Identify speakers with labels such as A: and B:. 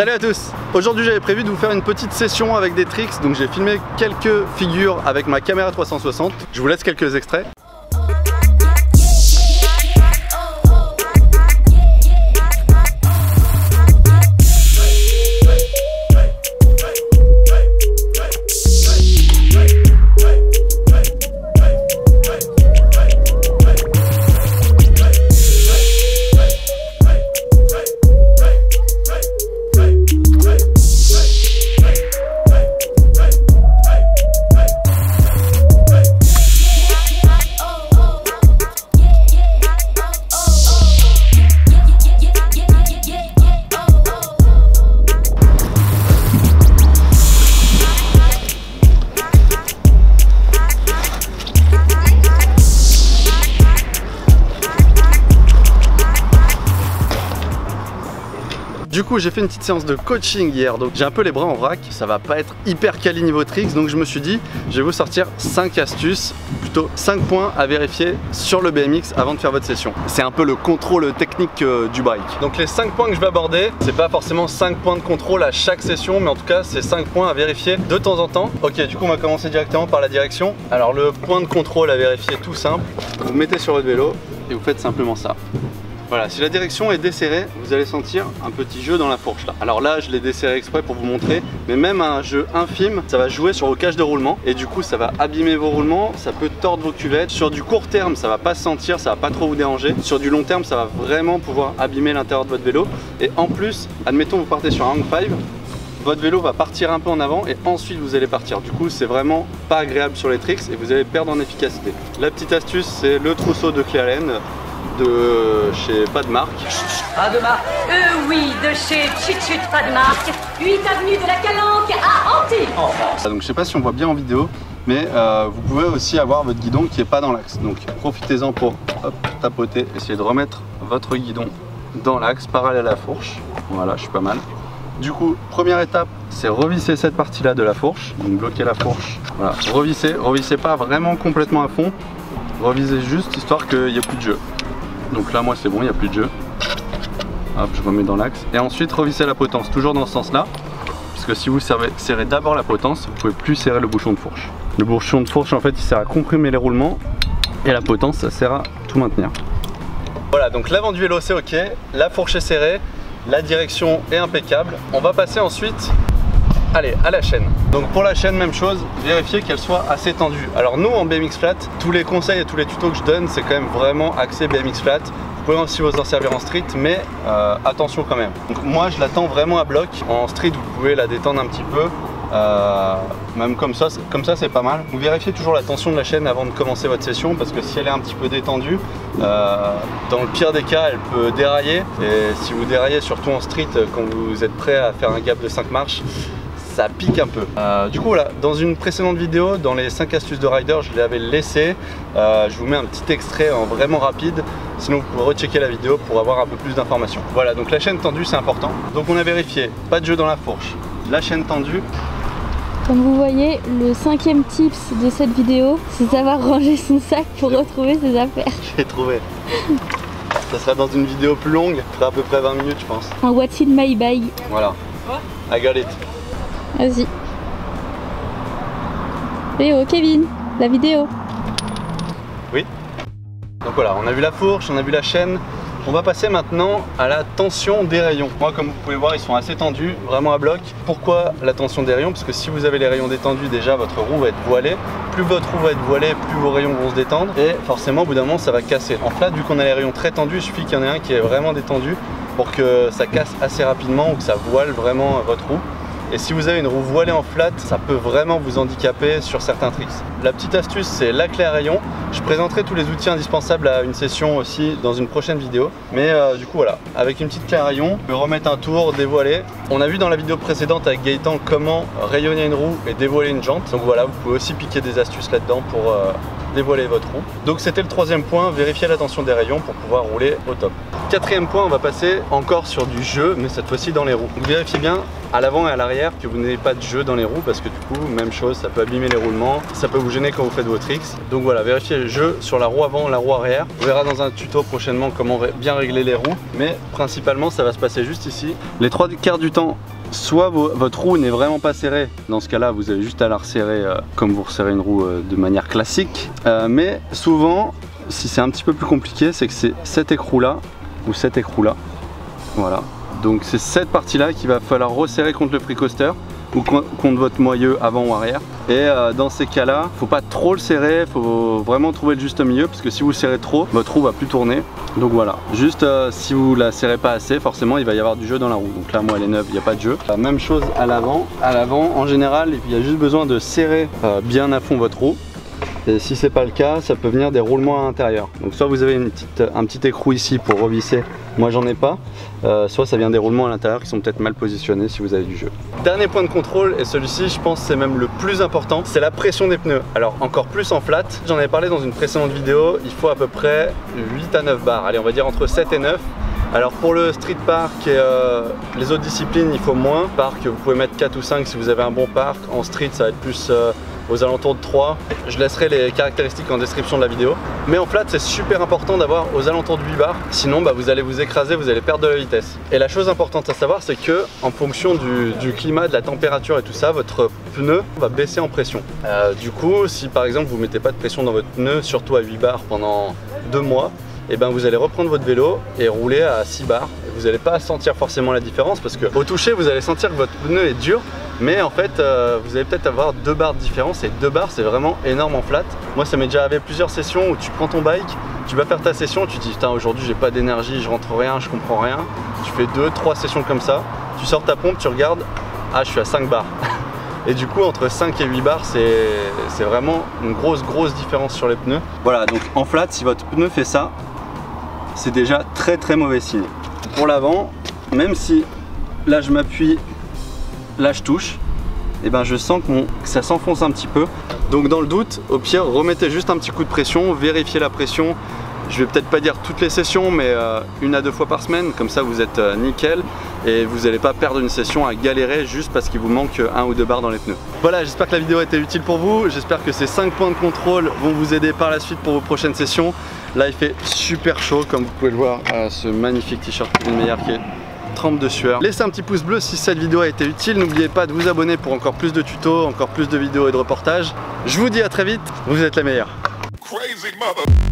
A: Salut à tous! Aujourd'hui j'avais prévu de vous faire une petite session avec des tricks, donc j'ai filmé quelques figures avec ma caméra 360. Je vous laisse quelques extraits. Du coup j'ai fait une petite séance de coaching hier, donc j'ai un peu les bras en vrac, ça va pas être hyper quali niveau tricks, donc je me suis dit je vais vous sortir 5 astuces, plutôt 5 points à vérifier sur le BMX avant de faire votre session. C'est un peu le contrôle technique du bike. Donc les 5 points que je vais aborder, c'est pas forcément 5 points de contrôle à chaque session, mais en tout cas c'est 5 points à vérifier de temps en temps. Ok, du coup on va commencer directement par la direction. Alors le point de contrôle à vérifier tout simple, vous mettez sur votre vélo et vous faites simplement ça. Voilà, si la direction est desserrée, vous allez sentir un petit jeu dans la fourche là. Alors là, je l'ai desserré exprès pour vous montrer, mais même un jeu infime, ça va jouer sur vos cages de roulement et du coup, ça va abîmer vos roulements, ça peut tordre vos cuvettes. Sur du court terme, ça va pas se sentir, ça va pas trop vous déranger. Sur du long terme, ça va vraiment pouvoir abîmer l'intérieur de votre vélo. Et en plus, admettons vous partez sur un hang 5, votre vélo va partir un peu en avant et ensuite vous allez partir. Du coup, c'est vraiment pas agréable sur les tricks et vous allez perdre en efficacité. La petite astuce, c'est le trousseau de clé Allen de chez Pas de Marque.
B: Pas de marque? Oui, de chez Chut Pas de Marque, 8 avenue de la Calanque à Antibes.
A: Donc je sais pas si on voit bien en vidéo, mais vous pouvez aussi avoir votre guidon qui est pas dans l'axe. Donc profitez-en pour hop, tapoter, essayer de remettre votre guidon dans l'axe, parallèle à la fourche. Voilà, je suis pas mal. Du coup, première étape, c'est revisser cette partie-là de la fourche. Donc bloquer la fourche. Voilà, revissez pas vraiment complètement à fond. Revisez juste histoire qu'il n'y ait plus de jeu. Donc là moi c'est bon, il n'y a plus de jeu. Hop, je remets dans l'axe. Et ensuite revissez la potence, toujours dans ce sens là. Puisque si vous serrez d'abord la potence, vous pouvez plus serrer le bouchon de fourche. Le bouchon de fourche en fait il sert à comprimer les roulements. Et la potence ça sert à tout maintenir. Voilà, donc l'avant du vélo c'est ok, la fourche est serrée, la direction est impeccable. On va passer ensuite à la chaîne. Donc pour la chaîne, même chose, vérifiez qu'elle soit assez tendue. Alors nous en BMX flat, tous les conseils et tous les tutos que je donne, c'est quand même vraiment axé BMX flat. Vous pouvez aussi vous en servir en street, mais attention quand même. Donc moi je la tends vraiment à bloc. En street vous pouvez la détendre un petit peu. Même comme ça c'est pas mal. Vous vérifiez toujours la tension de la chaîne avant de commencer votre session, parce que si elle est un petit peu détendue, dans le pire des cas elle peut dérailler. Et si vous déraillez surtout en street quand vous êtes prêt à faire un gap de 5 marches, ça pique un peu. Du coup voilà, dans une précédente vidéo, dans les 5 astuces de rider, je l'avais laissé. Je vous mets un petit extrait en vraiment rapide, sinon vous pouvez rechecker la vidéo pour avoir un peu plus d'informations. Voilà, donc la chaîne tendue c'est important. Donc on a vérifié, pas de jeu dans la fourche, la chaîne tendue.
C: Comme vous voyez, le 5e tips de cette vidéo, c'est savoir ranger son sac pour retrouver ses affaires.
A: J'ai trouvé. Ça sera dans une vidéo plus longue, ça fera à peu près 20 minutes je pense.
C: Un what's in my bag.
A: Voilà. I got it.
C: Vas-y. Léo, Kevin, la vidéo.
A: Oui. Donc voilà, on a vu la fourche, on a vu la chaîne. On va passer maintenant à la tension des rayons. Moi, comme vous pouvez voir, ils sont assez tendus, vraiment à bloc. Pourquoi la tension des rayons? Parce que si vous avez les rayons détendus, déjà votre roue va être voilée. Plus votre roue va être voilée, plus vos rayons vont se détendre. Et forcément, au bout d'un moment, ça va casser. En flat, vu qu'on a les rayons très tendus, il suffit qu'il y en ait un qui est vraiment détendu pour que ça casse assez rapidement ou que ça voile vraiment votre roue. Et si vous avez une roue voilée en flat, ça peut vraiment vous handicaper sur certains tricks. La petite astuce, c'est la clé à rayon. Je présenterai tous les outils indispensables à une session aussi dans une prochaine vidéo. Mais du coup voilà, avec une petite clé à rayon, on peut remettre un tour, dévoiler. On a vu dans la vidéo précédente avec Gaëtan comment rayonner une roue et dévoiler une jante. Donc voilà, vous pouvez aussi piquer des astuces là-dedans pour dévoiler votre roue. Donc c'était le 3e point, vérifier la tension des rayons pour pouvoir rouler au top. Quatrième point, on va passer encore sur du jeu, mais cette fois-ci dans les roues. Donc vérifiez bien à l'avant et à l'arrière que vous n'avez pas de jeu dans les roues, parce que du coup, même chose, ça peut abîmer les roulements, ça peut vous gêner quand vous faites vos tricks. Donc voilà, vérifiez le jeu sur la roue avant, la roue arrière. On verra dans un tuto prochainement comment bien régler les roues, mais principalement ça va se passer juste ici. Les 3/4 du temps, soit votre roue n'est vraiment pas serrée, dans ce cas là vous avez juste à la resserrer comme vous resserrez une roue de manière classique, mais souvent si c'est un petit peu plus compliqué, c'est que c'est cet écrou là ou cet écrou là, voilà, donc c'est cette partie là qu'il va falloir resserrer contre le précoster ou contre votre moyeu avant ou arrière. Et dans ces cas là, faut pas trop le serrer, faut vraiment trouver le juste milieu, parce que si vous le serrez trop, votre roue va plus tourner. Donc voilà, juste si vous la serrez pas assez, forcément il va y avoir du jeu dans la roue. Donc là moi elle est neuve, il n'y a pas de jeu. La même chose à l'avant. À l'avant en général, il y a juste besoin de serrer bien à fond votre roue. Et si c'est pas le cas, ça peut venir des roulements à l'intérieur. Donc soit vous avez un petit écrou ici pour revisser, moi j'en ai pas, soit ça vient des roulements à l'intérieur qui sont peut-être mal positionnés si vous avez du jeu. Dernier point de contrôle, et celui-ci je pense c'est même le plus important, c'est la pression des pneus. Alors encore plus en flat, j'en avais parlé dans une précédente vidéo, il faut à peu près 8 à 9 bars, allez on va dire entre 7 et 9. Alors pour le street park et les autres disciplines il faut moins, park vous pouvez mettre 4 ou 5 si vous avez un bon park, en street ça va être plus aux alentours de 3, je laisserai les caractéristiques en description de la vidéo. Mais en flat c'est super important d'avoir aux alentours de 8 bars, sinon vous allez vous écraser, vous allez perdre de la vitesse. Et la chose importante à savoir c'est que en fonction du climat, de la température et tout ça, votre pneu va baisser en pression. Du coup si par exemple vous mettez pas de pression dans votre pneu, surtout à 8 bars pendant 2 mois, et ben vous allez reprendre votre vélo et rouler à 6 bars. Vous n'allez pas sentir forcément la différence parce que au toucher vous allez sentir que votre pneu est dur, mais en fait vous allez peut-être avoir 2 bars de différence, et 2 bars c'est vraiment énorme en flat. Moi ça m'est déjà arrivé plusieurs sessions où tu prends ton bike, tu vas faire ta session, tu te dis putain aujourd'hui j'ai pas d'énergie, je rentre rien, je comprends rien. Tu fais 2-3 sessions comme ça, tu sors ta pompe, tu regardes, ah je suis à 5 bars. Et du coup entre 5 et 8 bars c'est vraiment une grosse différence sur les pneus. Voilà, donc en flat si votre pneu fait ça, c'est déjà très mauvais signe. Pour l'avant, même si là je m'appuie, là je touche, et ben je sens que ça s'enfonce un petit peu. Donc dans le doute, au pire remettez juste un petit coup de pression, vérifiez la pression. Je vais peut-être pas dire toutes les sessions, mais 1 à 2 fois par semaine, comme ça vous êtes nickel et vous n'allez pas perdre une session à galérer juste parce qu'il vous manque 1 ou 2 bars dans les pneus. Voilà, j'espère que la vidéo a été utile pour vous, j'espère que ces 5 points de contrôle vont vous aider par la suite pour vos prochaines sessions. Là il fait super chaud, comme vous pouvez le voir, ce magnifique t-shirt Kevin Mayer qui est trempe de sueur. Laissez un petit pouce bleu si cette vidéo a été utile, n'oubliez pas de vous abonner pour encore plus de tutos, encore plus de vidéos et de reportages. Je vous dis à très vite, vous êtes les meilleurs. Crazy mother.